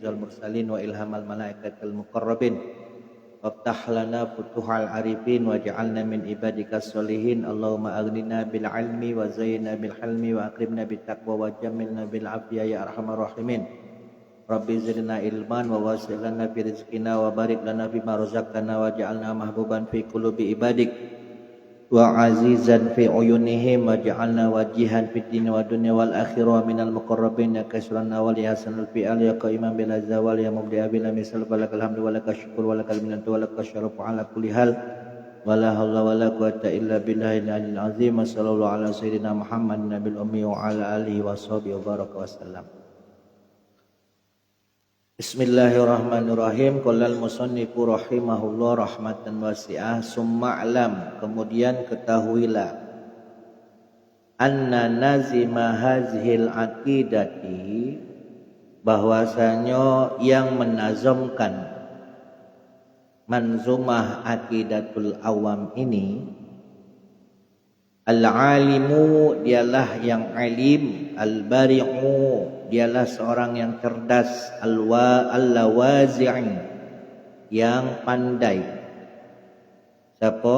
wal mursalin wa ilhamal malaikatil muqarrabin. Waftah lana futuhal arifin waj'alna min ibadikas sholihin. Allahumma aghnina bil ilmi wa zayyinna bil hilmi wa akrimna bit taqwa wa jammilna bil afiyah ya arhamar rahimin. Rabbi zidna ilman wa wasi' lana fi rizqina wa barik lana fima razaqtana waj'alna mahbuban fi qulubi ibadik wa azizan fi uyunihim waj'alna wajihan fid dunya wa dunya wal akhirah minal muqarrabin ya kasrana wal hasanul fi'al ya qaiman bil azwal ya mubdi'a bil misal balakal hamdu walakal syukur walakal minnatu walakal syarafu ala kulli hal wala haula wala quwata illa billahil aliyil azim. Sallallahu ala sayyidina Muhammadin nabil ummi wa ala alihi washabihi wa baraka wasallam. Bismillahirrahmanirrahim. Qolal musannifu rahimahullah rahmatan wasi'ah. Summa alam, kemudian ketahuilah, anna nazima hazhil aqidati, bahwasanya yang menazamkan manzumah aqidatul awam ini, al-alimu, dialah yang alim, al-bari'u, dialah seorang yang cerdas, al-lawazi'in, yang pandai. Siapa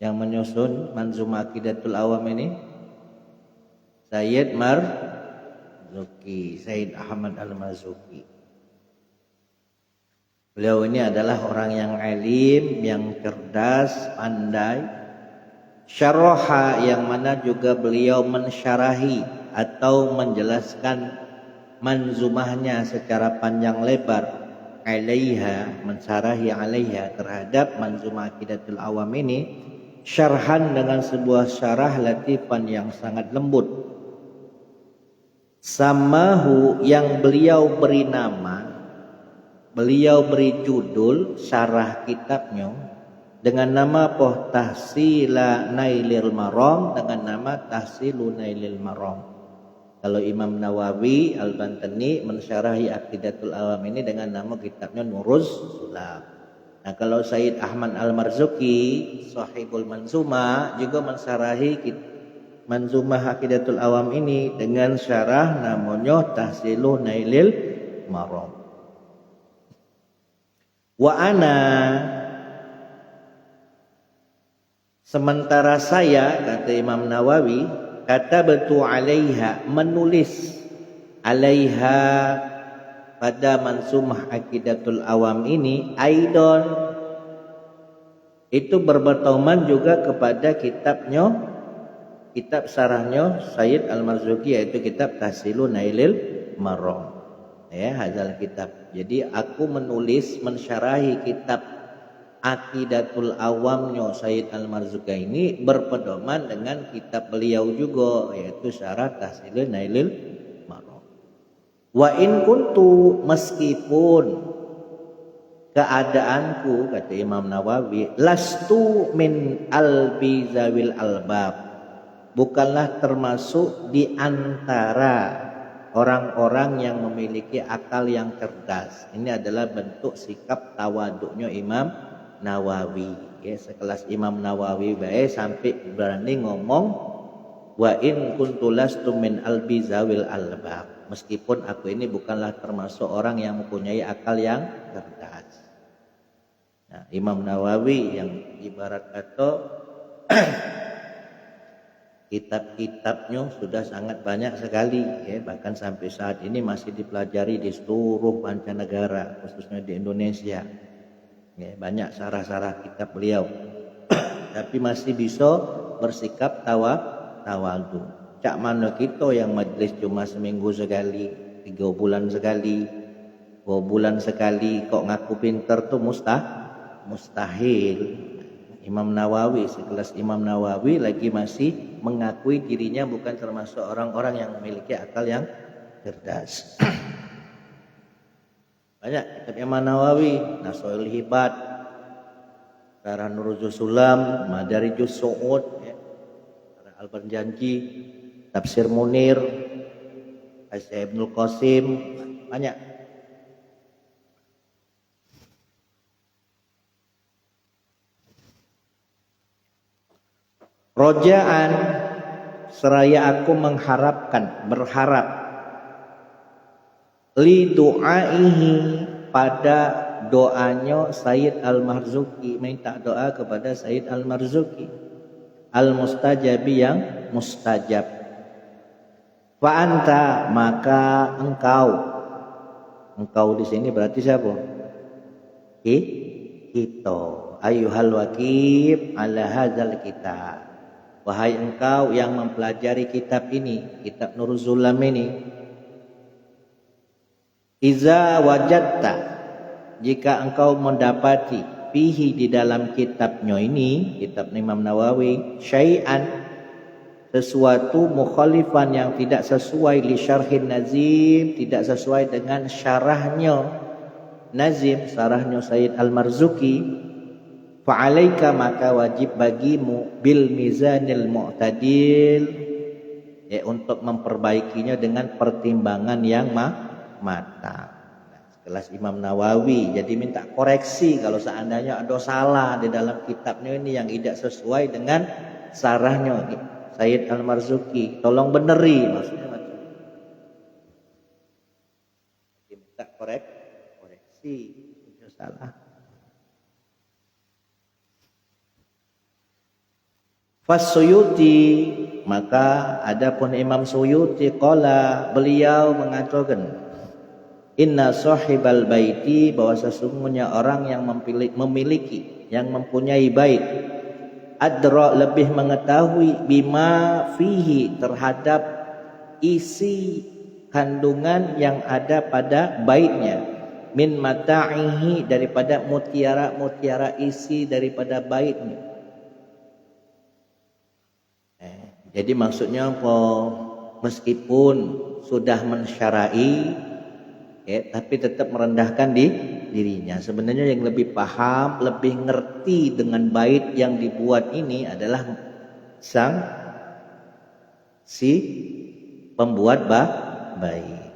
yang menyusun manzumah aqidatul awam ini? Sayyid Marzuki, Sayyid Ahmad Al-Marzuki. Beliau ini adalah orang yang alim, yang cerdas, pandai. Syaraha, yang mana juga beliau mensyarahi atau menjelaskan manzumahnya secara panjang lebar, alaiha, mensyarahi alaiha, terhadap manzumah aqidatul awam ini, syarhan, dengan sebuah syarah latifan yang sangat lembut. Samahu, yang beliau beri nama, beliau beri judul syarah kitabnya dengan nama Tahsila Nailil Maram, dengan nama Tahsilu Nailil Maram. Kalau Imam Nawawi Al-Bantani mensyarahi Aqidatul Awam ini dengan nama kitabnya Nuruz Sulam. Nah, kalau Sayyid Ahmad Al-Marzuki Sahibul Manzumah juga mensyarahi Manzumah Aqidatul Awam ini dengan syarah namanya Tahsilu Nailil Maram. Wa ana, sementara saya, kata Imam Nawawi, kata betul alaiha, menulis alaiha, pada manzumah aqidatul awam ini, aidon, itu berbertauman juga kepada kitabnya, kitab sarahnya Sayyid Al-Marzuki, yaitu kitab Tahsilu Nailil Maram. Ya, hadzal kitab. Jadi aku menulis, mensyarahi kitab Aqidatul Awamnya Sayyid Al-Marzuki ini berpedoman dengan kitab beliau juga, yaitu Syarah Tahsilul Nailil Maram. Wa in kuntu, meskipun keadaanku, kata Imam Nawawi, lastu min albi zawil albab, bukanlah termasuk di antara orang-orang yang memiliki akal yang cerdas. Ini adalah bentuk sikap tawaduknya Imam Nawawi, ya, sekelas Imam Nawawi baik sampai berani ngomong wa in kuntu lastu min albi zawil albab, meskipun aku ini bukanlah termasuk orang yang mempunyai akal yang cerdas. Nah, Imam Nawawi yang ibarat kata kitab-kitabnya sudah sangat banyak sekali, ya, bahkan sampai saat ini masih dipelajari di seluruh mancanegara, khususnya di Indonesia. Ya, banyak sarah-sarah kitab beliau, tapi masih bisa bersikap tawadu. Cak mana kita yang majlis cuma seminggu sekali, 3 bulan sekali, 2 bulan sekali, kok ngaku pinter tuh mustahil. Imam Nawawi, sekelas Imam Nawawi lagi masih mengakui dirinya bukan termasuk orang-orang yang memiliki akal yang cerdas. Banyak kitab Imam Nawawi, Nasoil Hibat, Syarah Nuruz Sulam, Madarijus Su'ud, ya, Syarah Al-Barjanji, Tafsir Munir, Asy Ibnul Qasim, banyak. Rojaan, seraya aku mengharapkan, berharap, li du'aihi, pada doanya Sayyid Al-Marzuki, minta doa kepada Sayyid Al-Marzuki, al-mustajabi, yang mustajab. Fa anta, maka engkau di sini berarti siapa? Kita, ayyuhal waqif ala hadzal kitab, wahai engkau yang mempelajari kitab ini, kitab Nurul Zulam ini. Iza wajadta, jika engkau mendapati, fihi, di dalam kitabnya ini, kitab Imam Nawawi, syai'an, sesuatu, mukhalifan, yang tidak sesuai, li syarhin nazim, tidak sesuai dengan syarahnya Nazim, syarahnya Sayyid Al-Marzuki, fa'alaika, maka wajib bagimu, bil mizanil mu'tadil, ya, untuk memperbaikinya dengan pertimbangan yang matang. Kelas Imam Nawawi, jadi minta koreksi kalau seandainya ada salah di dalam kitabnya ini yang tidak sesuai dengan sarahnya Sayyid Al-Marzuki, tolong beneri, maksudnya macam. Jadi minta koreksi itu salah. Fas-Suyuti, maka adapun Imam Suyuti, qala, beliau mengatakan, inna sahibal baiti, bahwa sesungguhnya orang yang memiliki, yang mempunyai bait, adra, lebih mengetahui, bima fihi, terhadap isi kandungan yang ada pada baitnya, min mata'ihi, daripada mutiara-mutiara isi daripada baitnya. Jadi maksudnya apa? Meskipun sudah mensyarai, tapi tetap merendahkan dirinya. Sebenarnya yang lebih paham, lebih ngerti dengan bait yang dibuat ini adalah si pembuat bait.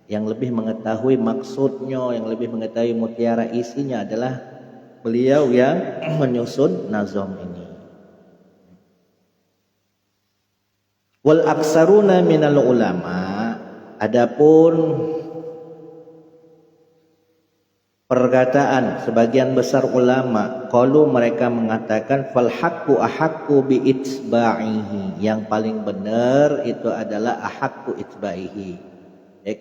Yang lebih mengetahui maksudnya, yang lebih mengetahui mutiara isinya adalah beliau yang menyusun nazam ini. Wal aksaruna minal ulama, adapun perkataan sebagian besar ulama, qalu, mereka mengatakan, fal haqqu ahaqqu bi itsba'ihi, yang paling benar itu adalah ahaqqu itsba'ihi,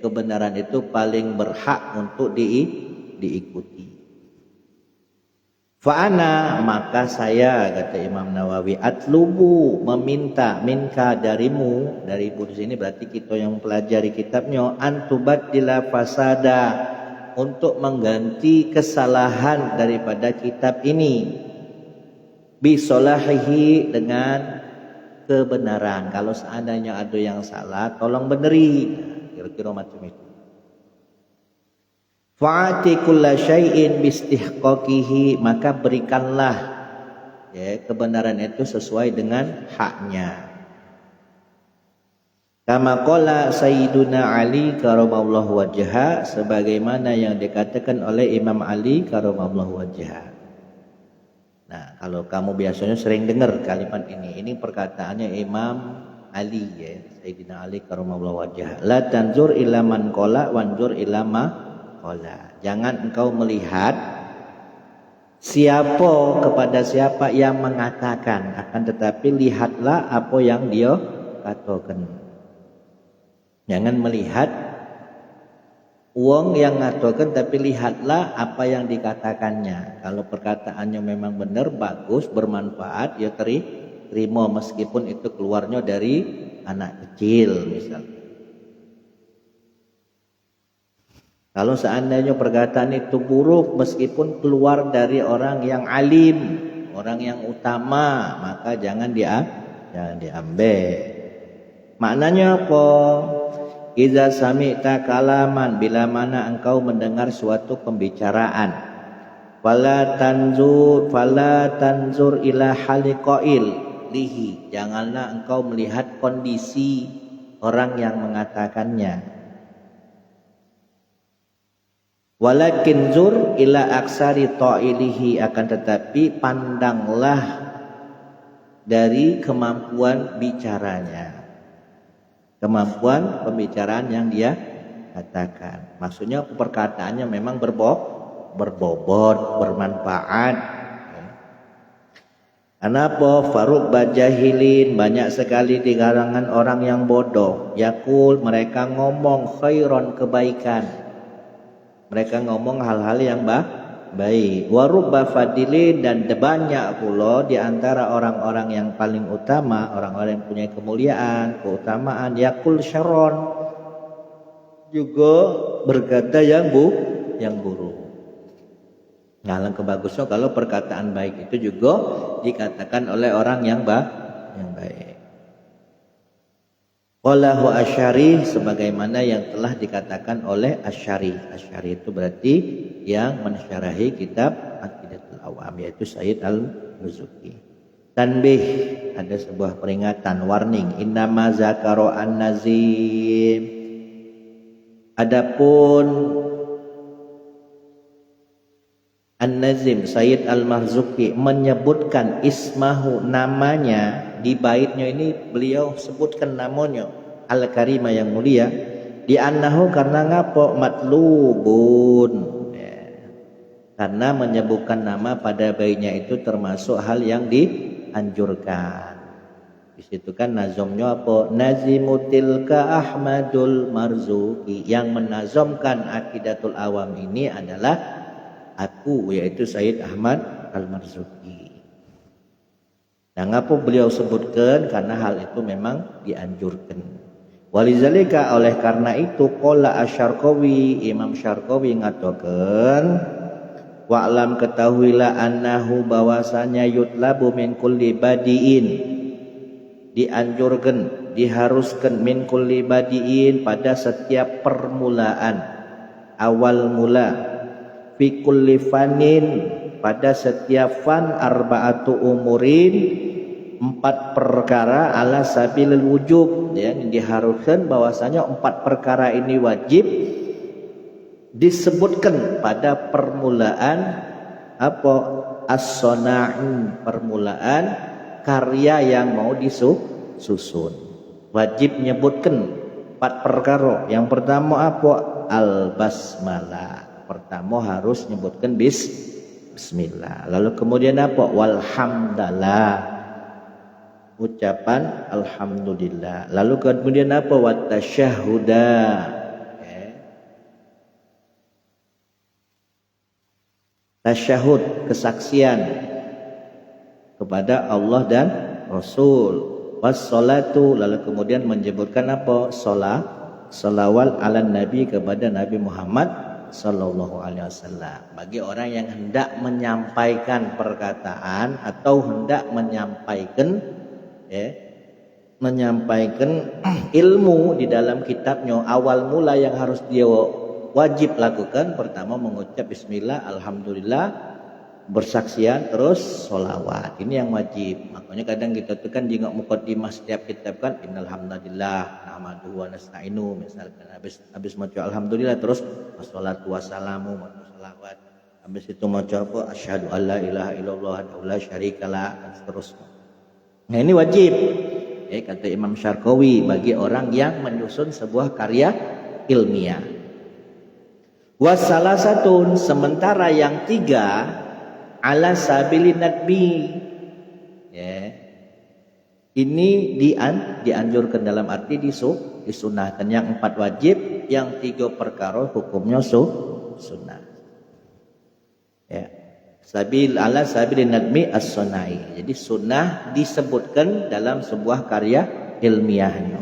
kebenaran itu paling berhak untuk diikuti. Fa ana, maka saya, kata Imam Nawawi, atlubu, meminta, minka, darimu, dari ibu di sini berarti kita yang mempelajari kitabnya, antubaddila fasada, untuk mengganti kesalahan daripada kitab ini, bisolahihi, dengan kebenaran. Kalau seandainya ada yang salah, tolong beneri, kira-kira macam itu. Fa'ati kulla syai'in bistihqaqihi, maka berikanlah, kebenaran itu sesuai dengan haknya. Kama qala Sayyiduna Ali karamallahu wajha, sebagaimana yang dikatakan oleh Imam Ali karamallahu wajha. Nah, kalau kamu biasanya sering dengar kalimat ini perkataannya Imam Ali, Sayyidina Ali karamallahu wajha. La tanzur ila man qala wanzur ila ma qala. Jangan engkau melihat kepada siapa yang mengatakan, akan tetapi lihatlah apa yang dia katakan. Jangan melihat uang yang ngatakan, tapi lihatlah apa yang dikatakannya. Kalau perkataannya memang benar, bagus, bermanfaat, ya terima, meskipun itu keluarnya dari anak kecil misalnya. Kalau seandainya perkataan itu buruk, meskipun keluar dari orang yang alim, orang yang utama, maka jangan diambil. Maknanya apa? Iza sami'ta kalaman, bila mana engkau mendengar suatu pembicaraan, fala tanzur ila haliqail lihi, janganlah engkau melihat kondisi orang yang mengatakannya. Walakin zur ila aksari ta'ilihi, akan tetapi pandanglah dari kemampuan bicaranya, kemampuan pembicaraan yang dia katakan. Maksudnya perkataannya memang berbobot, bermanfaat. Kenapa? Faruk bajahilin, banyak sekali di kalangan orang yang bodoh. Yakul, mereka ngomong khairon, kebaikan. Mereka ngomong hal-hal yang baik. Warubba fadilin, dan banyak pula di antara orang-orang yang paling utama, orang-orang yang punya kemuliaan, keutamaan. Yakul syaron, juga berkata yang buruk. Ngalang kebagusnya kalau perkataan baik itu juga dikatakan oleh orang yang baik. Wallahu asyari, sebagaimana yang telah dikatakan oleh Asy'ari. Asy'ari itu berarti yang mensyarahi kitab Aqidatul Awam, yaitu Sayyid Al-Marzuki. Tanbih, ada sebuah peringatan, warning. Innama zakaro an-nazim. Adapun An-Nazim Sayyid Al-Marzuki menyebutkan ismahu, namanya di baitnya ini beliau sebutkan namanya Al-Karimah yang mulia, di annahu karena ngapo matlubun ya. Karena menyebutkan nama pada baitnya itu termasuk hal yang dianjurkan. Di situ kan nazomnya apa? Nazimutilka Ahmadul Marzuki, yang menazomkan Aqidatul Awam ini adalah aku, yaitu Sayyid Ahmad Al-Marzuki. Nah, ngapa beliau sebutkan? Karena hal itu memang dianjurkan. Walizalika, oleh karena itu, qala Asy-Syarqawi, Imam Syarqawi ngatokeun, wa'lam, ketahuilah, annahu, bahwasanya yutlabu min kulli badiin, dianjurkan, diharuskan, min kulli badiin, pada setiap permulaan, awal mula, fi kulli fanin, pada setiap fan, arba'atu umurin, 4 perkara, ala sabilil wujub, ya, diharuskan bahwasanya 4 perkara ini wajib disebutkan pada permulaan apa? As-sana'i, permulaan karya yang mau disusun. Wajib menyebutkan 4 perkara. Yang pertama apa? Al-basmalah. Pertama harus menyebutkan bismillah. Lalu kemudian apa? Walhamdalillah, ucapan alhamdulillah. Lalu kemudian apa? Wattasyahhuda, okay. Tasyahud, kesaksian kepada Allah dan Rasul. Wassalatu, lalu kemudian menyebutkan apa? Salawat ala Nabi, kepada Nabi Muhammad Sallallahu Alaihi Wasallam. Bagi orang yang hendak menyampaikan perkataan atau hendak menyampaikan ilmu di dalam kitabnya, awal mula yang harus dia wajib lakukan, pertama mengucap bismillah, alhamdulillah, bersaksian, terus sholawat. Ini yang wajib. Makanya kadang kita tuh kan jengok muqaddimah setiap kitab kan, innal hamdalillah nahmaduhu wa nasta'inu, misalkan habis maca alhamdulillah terus wassalatu wassalamu wa sholawat. Habis itu maca apa? Asyhadu alla ilaha illallah wa la syarikalah, dan seterusnya. Nah, ini wajib. Kata Imam Syarqawi, bagi orang yang menyusun sebuah karya ilmiah. Wassalasatun, sementara yang 3 ala sabilin nadbi, ya, ini dianjurkan, dalam arti disunahkan. Yang 4 wajib, yang 3 perkara hukumnya sunnah, ya. Sabil ala sabilin nadbi as-sunai, jadi sunnah disebutkan dalam sebuah karya ilmiahnya.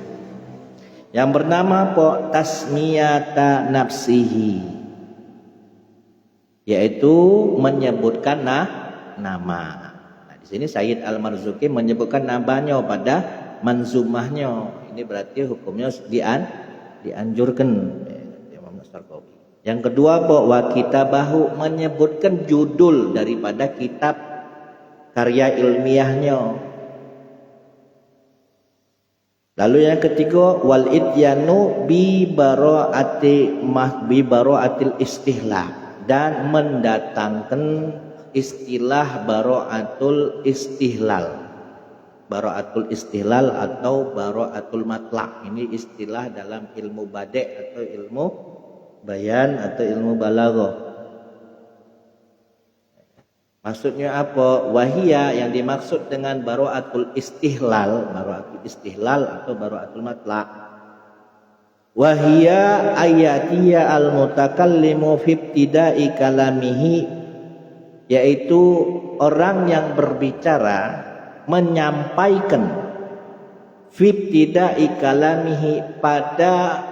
Yang bernama apa? Tasmiyata nafsihi, yaitu menyebutkan nama. Nah, di sini Sayyid Al-Marzuki menyebutkan namanya pada manzumahnya. Ini berarti hukumnya dianjurkan. Yang kedua, wa kitabahu, menyebutkan judul daripada kitab karya ilmiahnya. Lalu yang ketiga, wal ityanu bi bara'atil istihlah, dan mendatangkan istilah bara'atul istihlal. bara'atul istihlal atau bara'atul matlaq. Ini istilah dalam ilmu bade' atau ilmu bayan atau ilmu balaghah. Maksudnya apa? Wahia yang dimaksud dengan bara'atul istihlal atau bara'atul matlaq. Wahia ayatiya al-mutakallimu fi ibtida'i kalamihi, yaitu orang yang berbicara menyampaikan fi ibtida'i kalamihi pada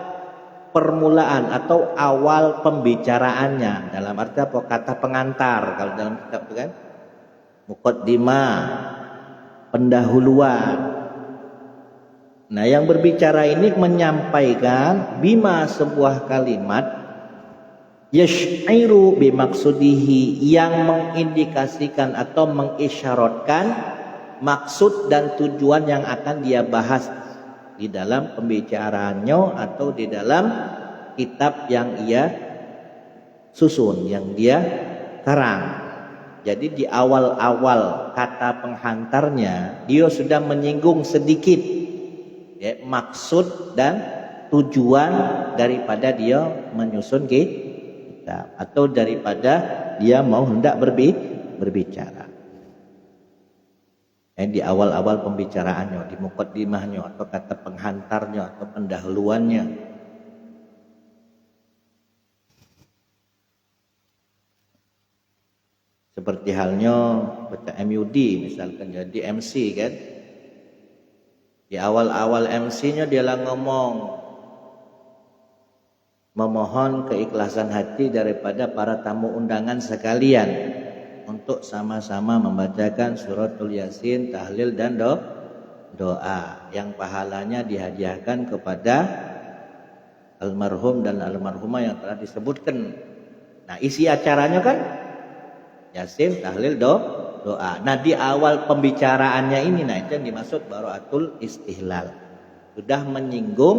permulaan atau awal pembicaraannya, dalam arti apa? Kata pengantar kalau dalam kitab itu kan, muqaddimah, pendahuluan. Nah, yang berbicara ini menyampaikan bima, sebuah kalimat, yash'iru bimaksudihi, yang mengindikasikan atau mengisyaratkan maksud dan tujuan yang akan dia bahas di dalam pembicaraannya atau di dalam kitab yang ia susun, yang dia karang. Jadi di awal-awal kata penghantarnya dia sudah menyinggung sedikit ya, maksud dan tujuan daripada dia menyusun kitab atau daripada dia mau hendak berbicara. Di awal-awal pembicaraannya, di muqaddimahnya atau kata penghantarnya atau pendahuluannya. Seperti halnya baca MUD misalkan, jadi MC kan. Di awal-awal MC-nya dia lah ngomong memohon keikhlasan hati daripada para tamu undangan sekalian untuk sama-sama membacakan suratul Yasin, tahlil dan doa yang pahalanya dihadiahkan kepada almarhum dan almarhumah yang telah disebutkan. Nah, isi acaranya kan Yasin, tahlil, doa. Nah, di awal pembicaraannya ini, nah itu yang dimaksud bara'atul istihlal. Sudah menyinggung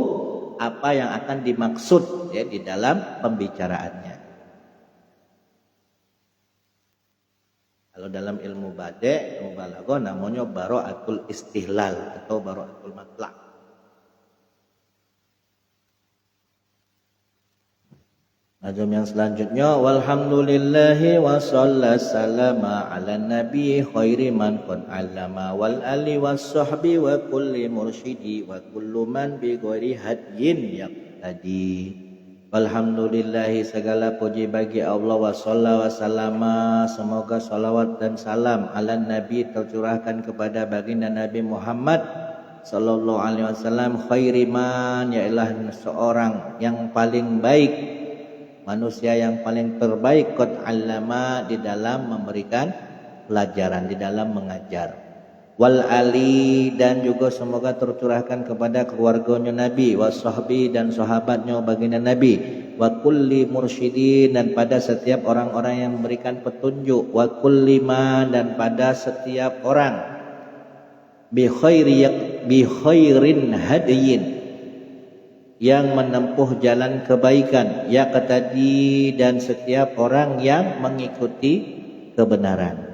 apa yang akan dimaksud ya di dalam pembicaraannya. Kalau dalam ilmu bade', ilmu balaghah namanya bara'atul istihlal atau bara'atul matlaq. Najm yang selanjutnya, walhamdulillahi wa sallallahu ala nabi khairi man qad allama wal ali was sahbi wa kulli mursyidi wa kullu man bi ghairi hadyin yaqtadi. Alhamdulillahi, segala puji bagi Allah, wa sallallahu wasallama, semoga salawat dan salam ala nabi tercurahkan kepada baginda Nabi Muhammad sallallahu alaihi wasallam, khairi man, yailah seorang yang paling baik, manusia yang paling terbaik, qad allama, di dalam memberikan pelajaran, di dalam mengajar, wal ali, dan juga semoga tercurahkan kepada keluarganya Nabi, wasahbi, dan sahabatnya baginda Nabi, wa kulli mursyidin, dan pada setiap orang-orang yang memberikan petunjuk, wa kulli man, dan pada setiap orang, bi khairin hadiyin, yang menempuh jalan kebaikan, yaqtadi, dan setiap orang yang mengikuti kebenaran.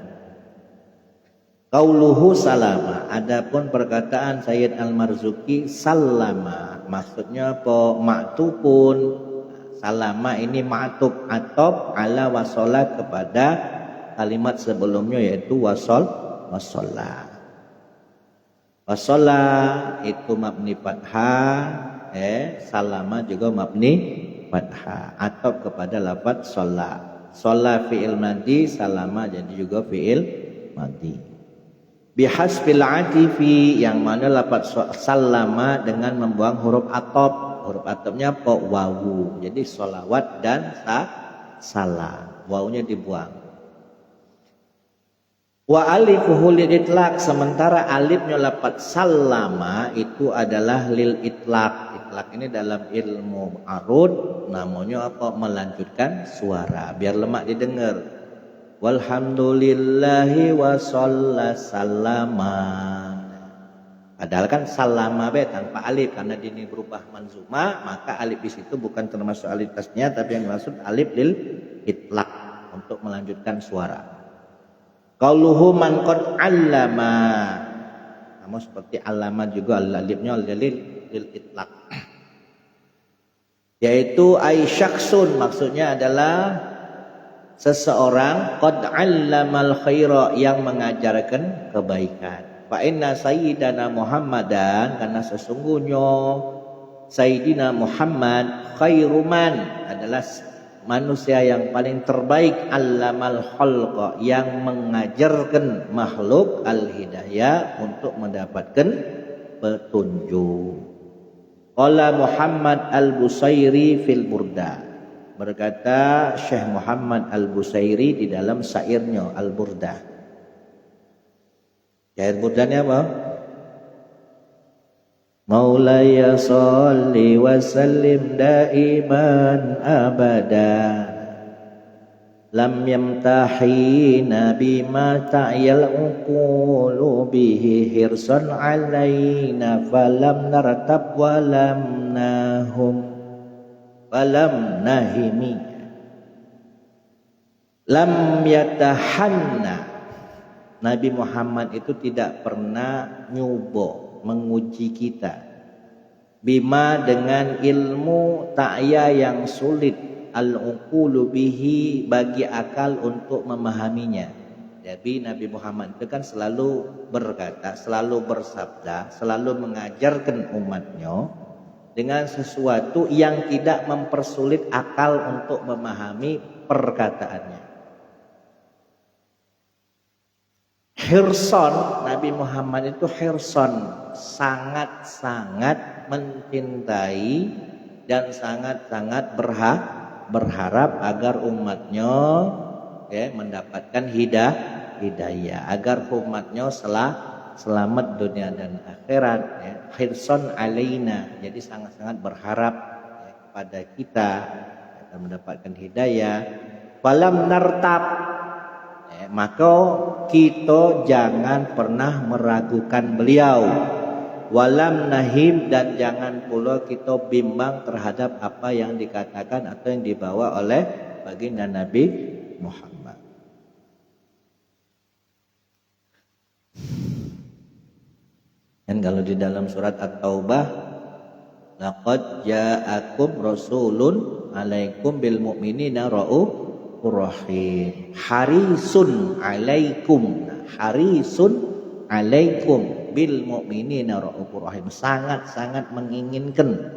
Qauluhu salama, adapun perkataan Sayyid Al-Marzuki salama, maksudnya apa? Ma'tupun. Salama ini ma'tub, atop ala wasola, kepada kalimat sebelumnya yaitu wasola. Wasola itu mabni fathah, salama juga mabni fathah, atop kepada lafaz sholla. Sholla fi'il madhi, salama jadi juga fi'il madhi. Bihasbil atifi, yang mana lafaz salama dengan membuang huruf atop. Huruf atopnya apa? Wawu. Jadi sholawat dan salam, wawunya dibuang. Wa alifuhu lil itlaq, sementara alifnya lafaz salama itu adalah lil itlaq. Itlaq ini dalam ilmu arud namanya apa? Melanjutkan suara biar lemak didengar. Walhamdulillahi wa sallama. Padahal kan salama be tanpa alif, karena ini berubah manzuma, maka alif di situ bukan termasuk alif tasnya, tapi yang dimaksud alif lil itlaq, untuk melanjutkan suara. Qauluhu man qad allama, sama seperti alamat juga alifnya lil itlaq. Yaitu ay syakhsun, maksudnya adalah seseorang qad 'allamal khaira, yang mengajarkan kebaikan. Fa inna sayyidana Muhammadan, karena sesungguhnya Sayyidina Muhammad khairuman, adalah manusia yang paling terbaik, 'allamal khalqa, yang mengajarkan makhluk al hidayah, untuk mendapatkan petunjuk. Qala Muhammad al-Busairi fil Burda, berkata Syekh Muhammad al-Busairi di dalam syairnya Al-Burda. Syair Burdanya apa? Maulaya sholli wa sallim daiman abada, lam yamtahina bima ta'yal uqulu bihi hirsan alaina, falam nartab walam nahum walam nahimi. Lam yatahanna, Nabi Muhammad itu tidak pernah nyubo, menguji kita, bima, dengan ilmu, ta'ya, yang sulit, al-uqulu bihi, bagi akal untuk memahaminya. Jadi Nabi Muhammad itu kan selalu berkata, selalu bersabda, selalu mengajarkan umatnya dengan sesuatu yang tidak mempersulit akal untuk memahami perkataannya. Hirson, Nabi Muhammad itu hirson, sangat-sangat mencintai dan sangat-sangat berharap agar umatnya mendapatkan hidayah, agar umatnya selamat dunia dan akhirat. Hirson alaina, jadi sangat-sangat berharap kepada kita agar mendapatkan hidayah. Falam nartab, maka kita jangan pernah meragukan beliau. Walam nahim, dan jangan pula kita bimbang terhadap apa yang dikatakan atau yang dibawa oleh baginda Nabi Muhammad. Dan kalau di dalam surat At-Taubah, laqad ja'akum rasulun alaikum bil mu'minina raufur rahim, harisun alaikum, harisun alaikum bil mu'minina raufur rahim, sangat-sangat menginginkan,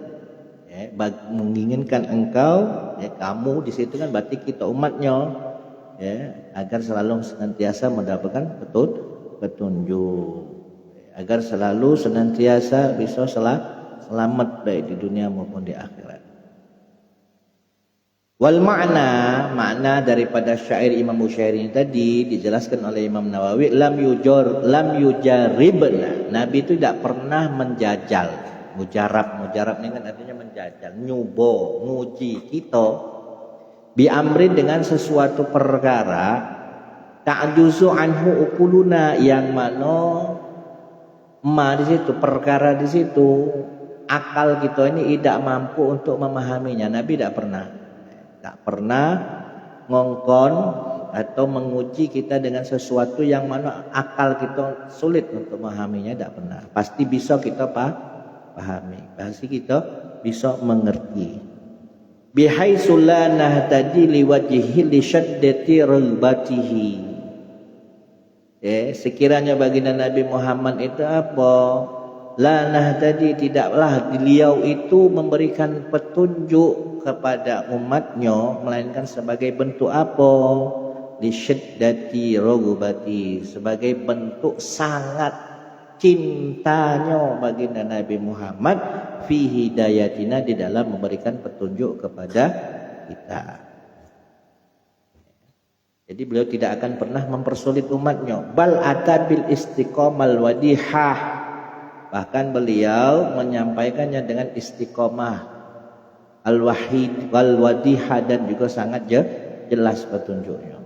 menginginkan engkau, kamu di situ kan berarti kita umatnya, agar selalu senantiasa mendapatkan petunjuk, agar selalu senantiasa bisa selamat baik di dunia maupun di akhirat. Wal makna daripada syair Imam Bushairi tadi dijelaskan oleh Imam Nawawi, lam yujaribna, Nabi itu tidak pernah menjajal. Mujarab ini kan artinya menjajal, nyubo, nguji kita bi amrin, dengan sesuatu perkara, ta'juzu anhu ukuluna, yang mana di situ perkara, di situ akal kita ini tidak mampu untuk memahaminya. Nabi tidak pernah ngongkon atau menguji kita dengan sesuatu yang mana akal kita sulit untuk memahaminya, tidak pernah. Pasti bisa kita pahami, pasti kita bisa mengerti. Bihaitsu la nahtadi liwajhihi li syaddati ragbatihi. Sekiranya baginda Nabi Muhammad itu apa? La nahtadi, tidaklah beliau itu memberikan petunjuk kepada umatnya, melainkan sebagai bentuk apa? Li syaddati ragbati, sebagai bentuk sangat cintanya baginda Nabi Muhammad fi hidayatina, di dalam memberikan petunjuk kepada kita. Jadi beliau tidak akan pernah mempersulit umatnya. Bal atabil istiqomal wadihah, bahkan beliau menyampaikannya dengan istiqomah, al-wahid wal wadihah, dan juga sangat jelas petunjuknya.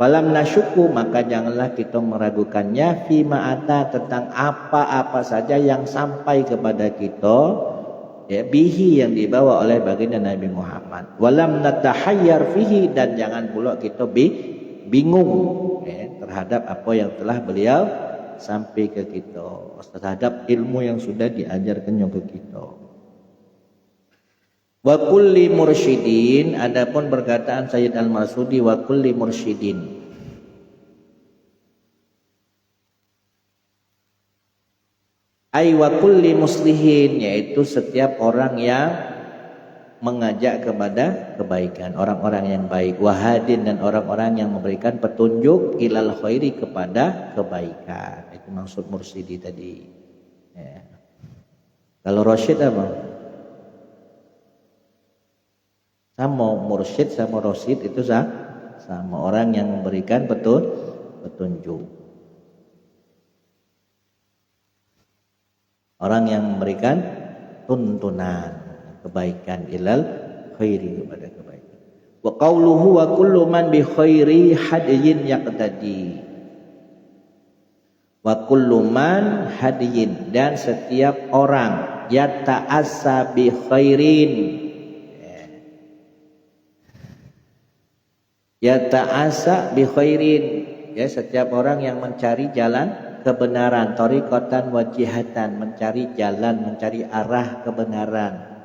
Falam nasyuku, maka janganlah kita meragukannya, fi ma'ata, tentang apa-apa saja yang sampai kepada kita, bihi, yang dibawa oleh baginda Nabi Muhammad. Walam natahayyar fihi, dan jangan pula kita bingung terhadap apa yang telah beliau sampai ke kita terhadap ilmu yang sudah diajarkannya ke kita. Wa kulli mursyidin, adapun perkataan Sayyid Al-Marsudi wa kulli mursyidin, ay wa kulli muslihin, yaitu setiap orang yang mengajak kepada kebaikan, orang-orang yang baik, wahadin, dan orang-orang yang memberikan petunjuk ilal khairi, kepada kebaikan. Itu maksud mursyidi tadi ya. Kalau rasyid apa? Sama, mursyid sama rasyid itu sama, orang yang memberikan petunjuk, orang yang memberikan tuntunan kebaikan, ilal khairi, kepada kebaikan. Wa qauluhu wa kullu man bi khairi hadiyin yaqtadi, wa kullu man hadiyin, dan setiap orang yata'assa bi khairin, yata'assa bi khairin, ya, setiap orang yang mencari jalan kebenaran, thariqatan wa jihatan, mencari jalan, mencari arah kebenaran,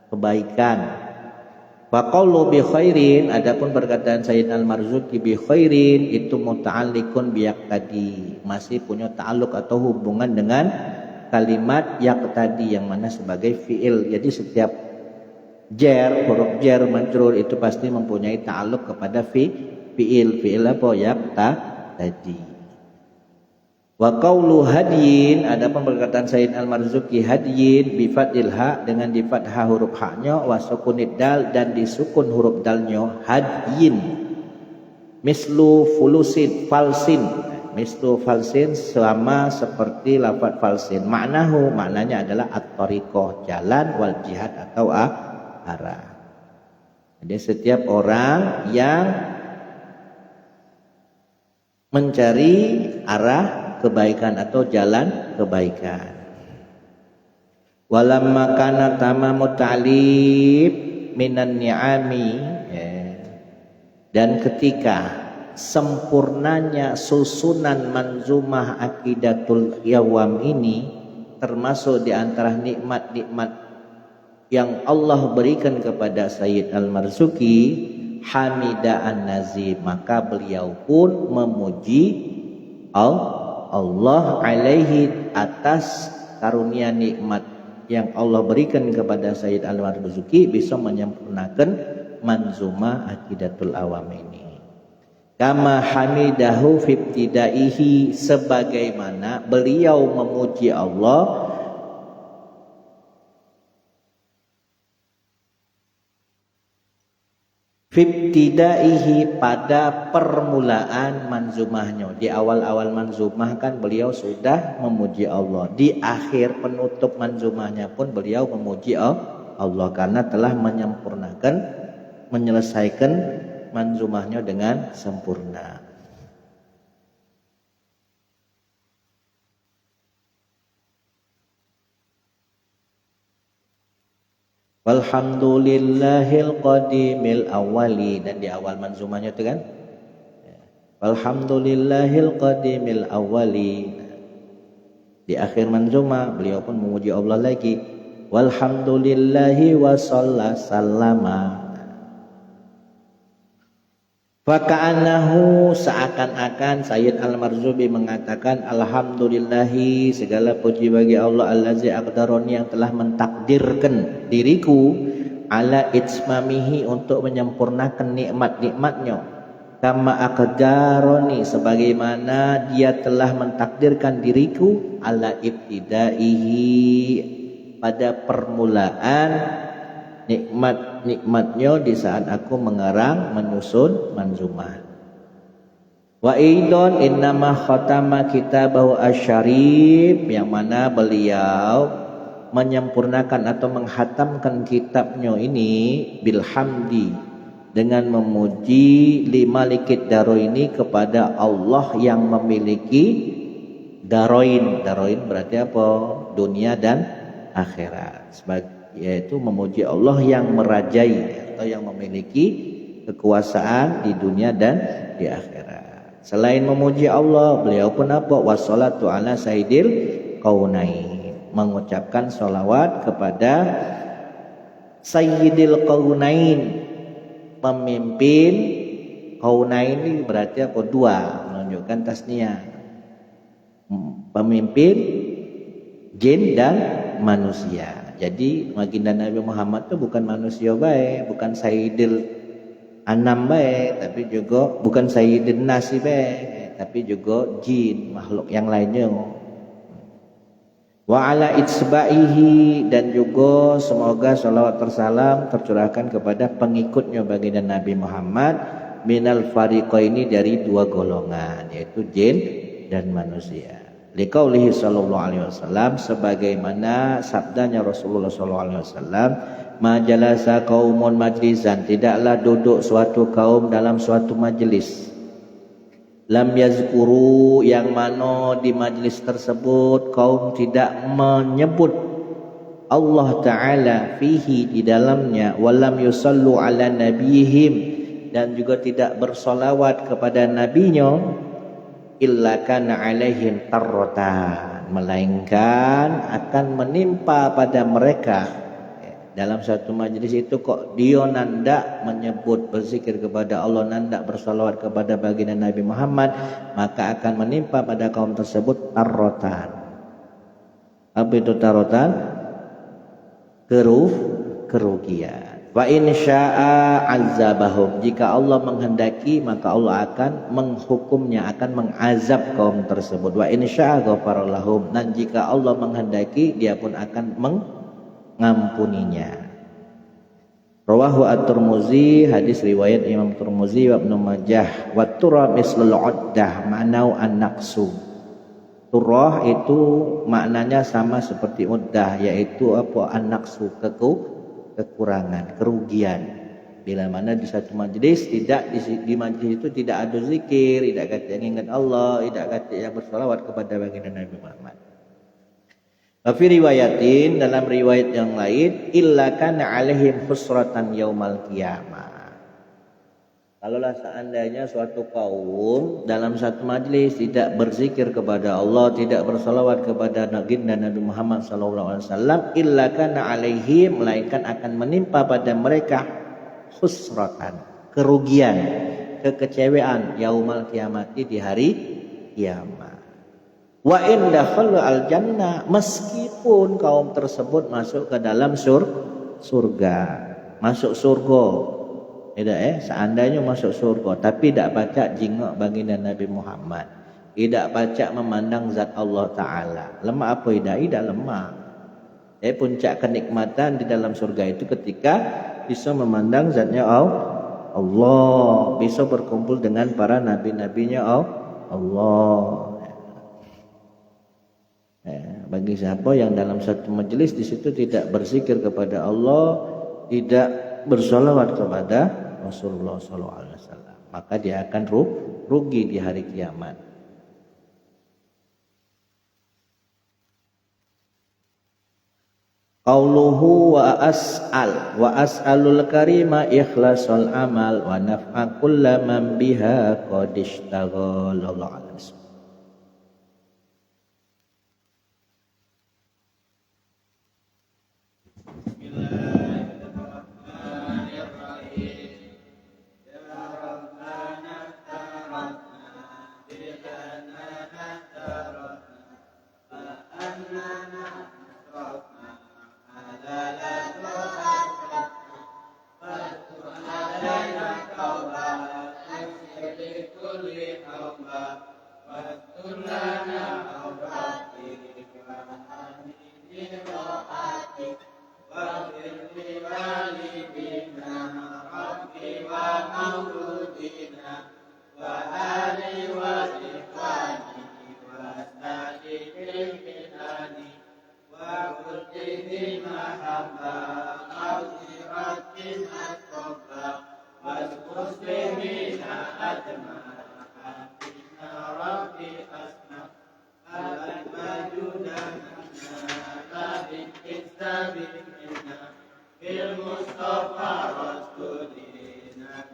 kebaikan. Wa qawlu bi khairin, adapun perkataan Sayyid Al-Marzuki bi khairin itu muta'alliqun bi yaqtadi, masih punya ta'alluq atau hubungan dengan kalimat yaqtadi yang mana sebagai fi'il. Jadi setiap huruf jar majrur itu pasti mempunyai ta'alluq kepada fi'il. Fi'il apa? Yaqtadi. Wa qawlu hadiyin, adapun perkataan Sayyid Al-Marzuki hadiyin bi fathil ha, dengan di fathah huruf ha-nya, wa sukunid dal, dan disukun huruf dalnya, hadiyin. Mislu fulusin falsin, mislu falsin, sama seperti lafaz falsin. Maknahu, maknanya adalah at-thariqah, jalan, wal jihad atau arah. Jadi setiap orang yang mencari arah kebaikan atau jalan kebaikan. Walamma kana tamamu ta'lib minan ni'ami, dan ketika sempurnanya susunan manzumah Aqidatul Yawam ini, termasuk di antara nikmat-nikmat yang Allah berikan kepada Sayyid Al-Marzuki, hamida an-nazim, maka beliau pun memuji Allah alaihi, atas karunia nikmat yang Allah berikan kepada Sayyid Al-Marzuki, bisa menyempurnakan manzumah Aqidatul Awam ini. Kama hamidahu fi ibtidaihi, sebagaimana beliau memuji Allah fibtidaihi, pada permulaan manzumahnya. Di awal-awal manzumah kan beliau sudah memuji Allah. Di akhir penutup manzumahnya pun beliau memuji Allah, karena telah menyempurnakan, menyelesaikan manzumahnya dengan sempurna. Walhamdulillahil qadimil awali, dan di awal manzumahnya itu kan, walhamdulillahil qadimil awali. Di akhir manzumah beliau pun memuji Allah lagi, walhamdulillahi wa sallama. Faka'annahu, seakan-akan Sayyid Al-Marzuki mengatakan, alhamdulillahi, segala puji bagi Allah, allazi aqdaroni, yang telah mentakdirkan diriku, ala itsmamihi, untuk menyempurnakan nikmat-nikmatnya, kama aqdaroni, sebagaimana dia telah mentakdirkan diriku, ala ibtidaihi, pada permulaan nikmat-nikmatnya di saat aku mengarang, menyusun manzumah. Wa idon innama khatama kitabahu asyarif, yang mana beliau menyempurnakan atau menghatamkan kitabnya ini bilhamdi, dengan memuji limalikid daroini, kepada Allah yang memiliki daroin. Daroin berarti apa? Dunia dan akhirat. Yaitu memuji Allah yang merajai atau yang memiliki kekuasaan di dunia dan di akhirat. Selain memuji Allah, beliau pun apa? Wassalatu ala sayyidil qaunain, mengucapkan sholawat kepada sayyidil qaunain, pemimpin qaunain ini berarti apa? Dua, menunjukkan tasniah. Pemimpin jin dan manusia. Jadi baginda Nabi Muhammad itu bukan manusia baik, bukan sayyidil anam baik, tapi juga bukan sayyidin nasi baik, tapi juga jin, makhluk yang lainnya. Wa ala itsba'ihi, dan juga semoga salawat tersalam tercurahkan kepada pengikutnya baginda Nabi Muhammad minal fariqaini, dari dua golongan, yaitu jin dan manusia. Liqaulihi sallallahu alaihi wasallam, sebagaimana sabdanya Rasulullah sallallahu alaihi wasallam, majalasa qaumun majlisan, tidaklah duduk suatu kaum dalam suatu majlis, lam yazkuru, yang mana di majlis tersebut kaum tidak menyebut Allah Ta'ala fihi, di dalamnya, walam yusallu ala nabihim, dan juga tidak bersolawat kepada nabinya, illa kana alaihim tarrotan, melainkan akan menimpa pada mereka. Dalam satu majlis itu kok dia nanda menyebut berzikir kepada Allah, nanda bersalawat kepada baginda Nabi Muhammad, maka akan menimpa pada kaum tersebut tarrotan. Apa itu tarrotan? Kerugian. Wa in syaa azabahum, jika Allah menghendaki maka Allah akan menghukumnya, akan mengazab kaum tersebut. Wa in syaa ghafara lahum, dan jika Allah menghendaki dia pun akan mengampuninya. Rawahu at-Tirmizi, hadis riwayat Imam Tirmizi wa Ibnu Majah. Wa turra mislul uddah, ma'nau an-naqsu. Turrah itu maknanya sama seperti uddah, yaitu apa? An-naqsu, kekurangan, kerugian. Bila mana di satu majlis tidak, di majlis itu tidak ada zikir, tidak kata yang ingat Allah, tidak kata yang bersalawat kepada baginda Nabi Muhammad. Fi riwayatin, dalam riwayat yang lain, illa kana alaihim khusratan yaumal qiyamah. Kalaulah seandainya suatu kaum dalam satu majlis tidak berzikir kepada Allah, tidak bersalawat kepada baginda Nabi Muhammad sallallahu alaihi wasallam, illa kana alaihim, melainkan akan menimpa pada mereka khusratan, kerugian, kekecewaan yaumal qiyamati, di hari kiamat. Wa in dakhalu al jannah, meskipun kaum tersebut masuk ke dalam surga, masuk surga. Seandainya masuk surga tapi tidak baca jingok baginda Nabi Muhammad, tidak baca memandang zat Allah Ta'ala, lemah apa tidak lemah. Puncak kenikmatan di dalam surga itu ketika bisa memandang zatnya Allah, bisa berkumpul dengan para nabi-nabinya Allah. Bagi siapa yang dalam satu majelis di situ tidak berzikir kepada Allah, tidak bersolawat kepada Rasulullah SAW, maka dia akan rugi di hari kiamat. Qauluhu wa as'alul karima ikhlasul amal wa naf'a kullaman biha qad ishtaghala. Mustafa Rasulina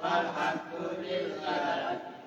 والحمد لله